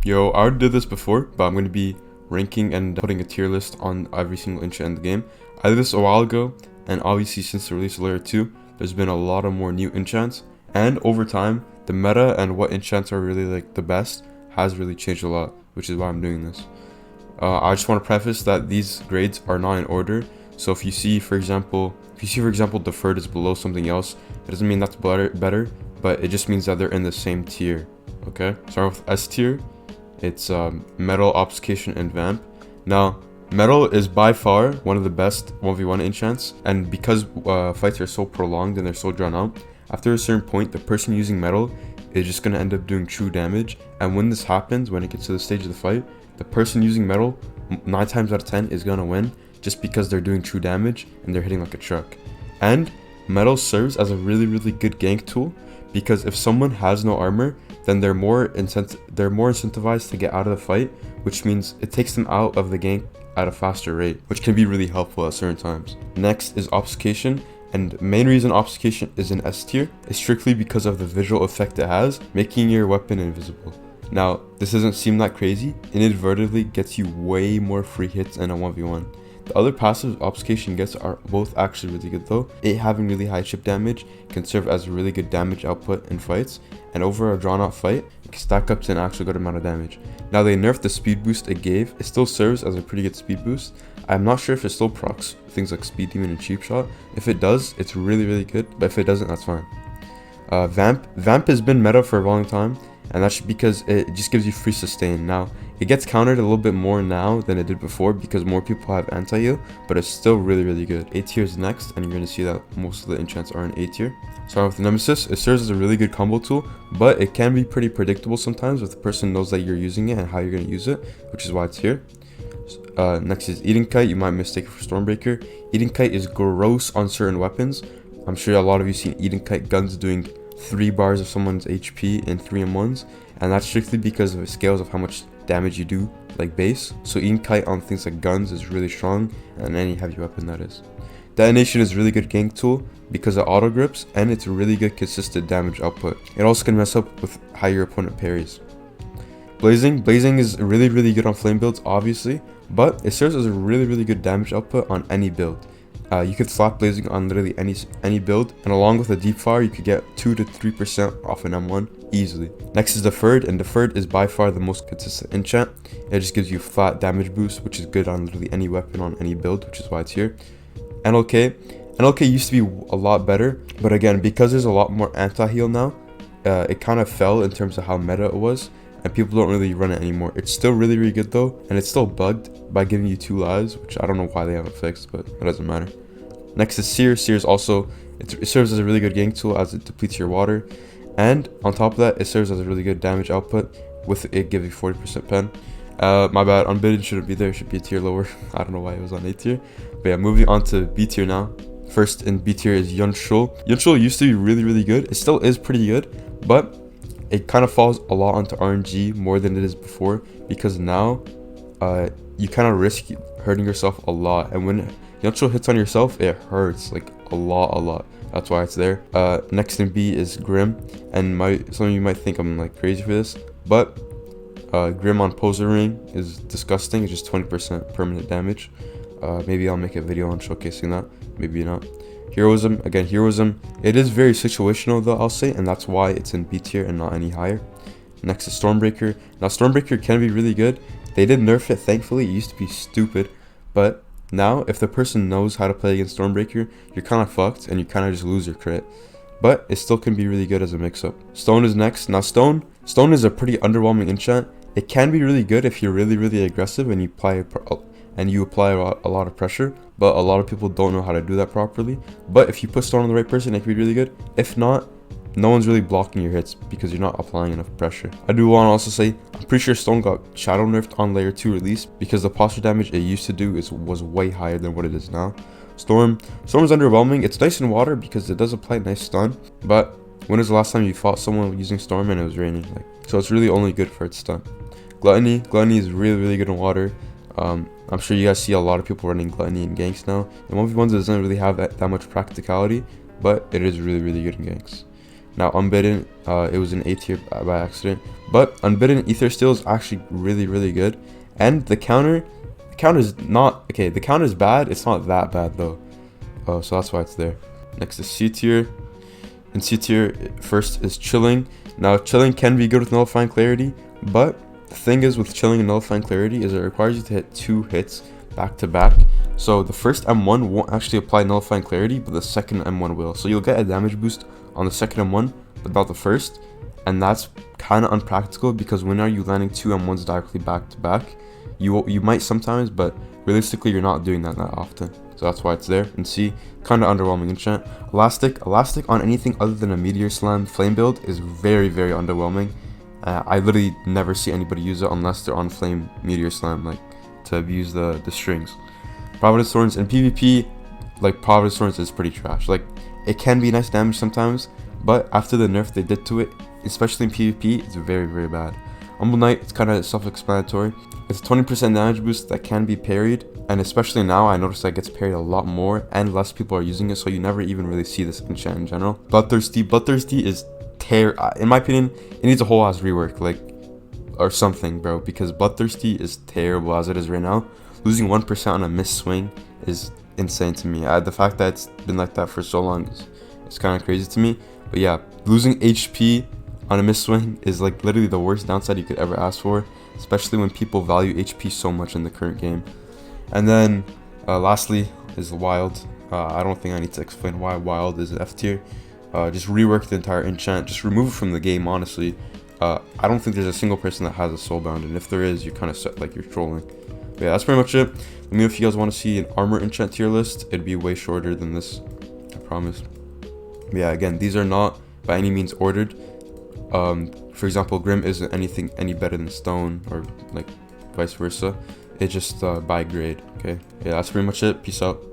Yo, I already did this before, but I'm going to be ranking and putting a tier list on every single enchant in the game. I did this a while ago, and obviously since the release of Layer 2, there's been a lot of more new enchants, and over time, the meta and what enchants are really like the best has really changed a lot, which is why I'm doing this. I just want to preface that these grades are not in order, so if you see, for example, deferred is below something else, it doesn't mean that's better, but it just means that they're in the same tier, okay? Starting with S tier. It's Metal, Obfuscation, and Vamp. Now, Metal is by far one of the best 1v1 enchants, and because fights are so prolonged and they're so drawn out, after a certain point, the person using Metal is just going to end up doing true damage, and when this happens, when it gets to the stage of the fight, the person using Metal, 9 times out of 10, is going to win, just because they're doing true damage, and they're hitting like a truck. And Metal serves as a really good gank tool, because if someone has no armor, then they're more incentivized to get out of the fight, which means it takes them out of the gank at a faster rate, which can be really helpful at certain times. Next is Obfuscation, and main reason Obfuscation is in S tier is strictly because of the visual effect it has, making your weapon invisible. Now, this doesn't seem that crazy, inadvertently gets you way more free hits in a 1v1. The other passives Obfuscation gets are both actually really good though. It having really high chip damage can serve as a really good damage output in fights, and over a drawn out fight, it can stack up to an actual good amount of damage. Now they nerfed the speed boost it gave, it still serves as a pretty good speed boost. I'm not sure if it still procs things like Speed Demon and Cheap Shot. If it does, it's really good, but if it doesn't, that's fine. Vamp has been meta for a long time, and that's because it just gives you free sustain. Now, it gets countered a little bit more now than it did before because more people have anti-heal, but it's still really good. A tier is next, and you're going to see that most of the enchants are in A tier. Starting with Nemesis, it serves as a really good combo tool, but it can be pretty predictable sometimes if the person knows that you're using it and how you're going to use it, which is why it's here. Next is Eating Kite. You might mistake it for Stormbreaker. Eating Kite is gross on certain weapons. I'm sure a lot of you seen Eating Kite guns doing 3 bars of someone's HP in 3-in-1s, and that's strictly because of the scales of how much damage you do, like base. So Eating Kite on things like guns is really strong, and any heavy weapon that is. Detonation is a really good gank tool because it auto grips, and it's a really good consistent damage output. It also can mess up with how your opponent parries. Blazing is really good on flame builds, obviously, but it serves as a really good damage output on any build. You could slap Blazing on literally any build, and along with a deep fire, you could get 2 to 3% off an M1 easily. Next is Deferred, and Deferred is by far the most consistent enchant. It just gives you flat damage boost, which is good on literally any weapon on any build, which is why it's here. NLK used to be a lot better, but again, because there's a lot more anti-heal now, it kind of fell in terms of how meta it was, and people don't really run it anymore. It's still really good though, and it's still bugged by giving you 2 lives, which I don't know why they haven't fixed, but it doesn't matter. Next is Seer. Seer is also, it serves as a really good gank tool as it depletes your water, and on top of that, it serves as a really good damage output with it giving 40% pen. My bad, Unbidden shouldn't be there, it should be a tier lower. I don't know why it was on A tier, but yeah, moving on to B tier now. First in B tier is Yunshul. Yunshul used to be really good, it still is pretty good, but it kind of falls a lot onto RNG more than it is before, because now you kind of risk hurting yourself a lot, and when Yunshul hits on yourself, it hurts like a lot. That's why it's there. Next in B is Grim, and some of you might think I'm like crazy for this, but Grim on Poser Ring is disgusting. It's just 20% permanent damage. Maybe I'll make a video on showcasing that, maybe not. Heroism, again, Heroism, it is very situational though, I'll say, and that's why it's in B tier and not any higher. Next is Stormbreaker. Now Stormbreaker can be really good. They did nerf it, thankfully. It used to be stupid, but now if the person knows how to play against Stormbreaker, you're kind of fucked and you kind of just lose your crit, but it still can be really good as a mix-up. Stone is next. Now Stone is a pretty underwhelming enchant. It can be really good if you're really aggressive and you apply a lot of pressure, but a lot of people don't know how to do that properly. But if you put Stone on the right person, it can be really good. If not, no one's really blocking your hits because you're not applying enough pressure. I do want to also say, I'm pretty sure Stone got shadow nerfed on layer 2 release because the posture damage it used to do was way higher than what it is now. Storm is underwhelming. It's nice in water because it does apply nice stun, but when was the last time you fought someone using Storm and it was raining? So it's really only good for its stun. Gluttony is really good in water. I'm sure you guys see a lot of people running Gluttony in ganks now. And 1v1s doesn't really have that much practicality, but it is really good in ganks. Now Unbidden, it was an A tier by accident, but Unbidden Ether Steel is actually really good. And the counter is not okay. The counter is bad. It's not that bad though. So that's why it's there. Next is C tier. In C tier, first is Chilling. Now Chilling can be good with Nullifying Clarity, but the thing is with Chilling and Nullifying Clarity is it requires you to hit 2 hits back to back. So the first M1 won't actually apply Nullifying Clarity, but the second M1 will. So you'll get a damage boost on the second M1, but not the first. And that's kind of unpractical because when are you landing 2 M1s directly back to back? You might sometimes, but realistically you're not doing that often. So that's why it's there. And C, kind of underwhelming enchant. Elastic on anything other than a Meteor Slam flame build is very underwhelming. I literally never see anybody use it unless they're on flame Meteor Slam, like to abuse the strings. Providence Thorns in PvP, like Providence Thorns is pretty trash. Like it can be nice damage sometimes, but after the nerf they did to it, especially in PvP, it's very bad. Humble Knight, it's kind of self-explanatory. It's a 20% damage boost that can be parried, and especially now I noticed that it gets parried a lot more and less people are using it, so you never even really see this enchant in general. Bloodthirsty is in my opinion, it needs a whole ass rework, like, or something, bro, because Bloodthirsty is terrible as it is right now. Losing 1% on a missed swing is insane to me. The fact that it's been like that for so long is kind of crazy to me. But yeah, losing HP on a missed swing is like literally the worst downside you could ever ask for, especially when people value HP so much in the current game. And then lastly is Wild. I don't think I need to explain why Wild is F tier. Just rework the entire enchant, just remove it from the game, honestly. I don't think there's a single person that has a soulbound, and if there is, you're kind of set, like you're trolling. But yeah, that's pretty much it. Let me know if you guys want to see an armor enchant tier list. It'd be way shorter than this, I promise. But yeah, again, these are not by any means ordered. For example, Grim isn't any better than Stone, or like vice versa. It's just by grade. Okay, yeah, that's pretty much it. Peace out.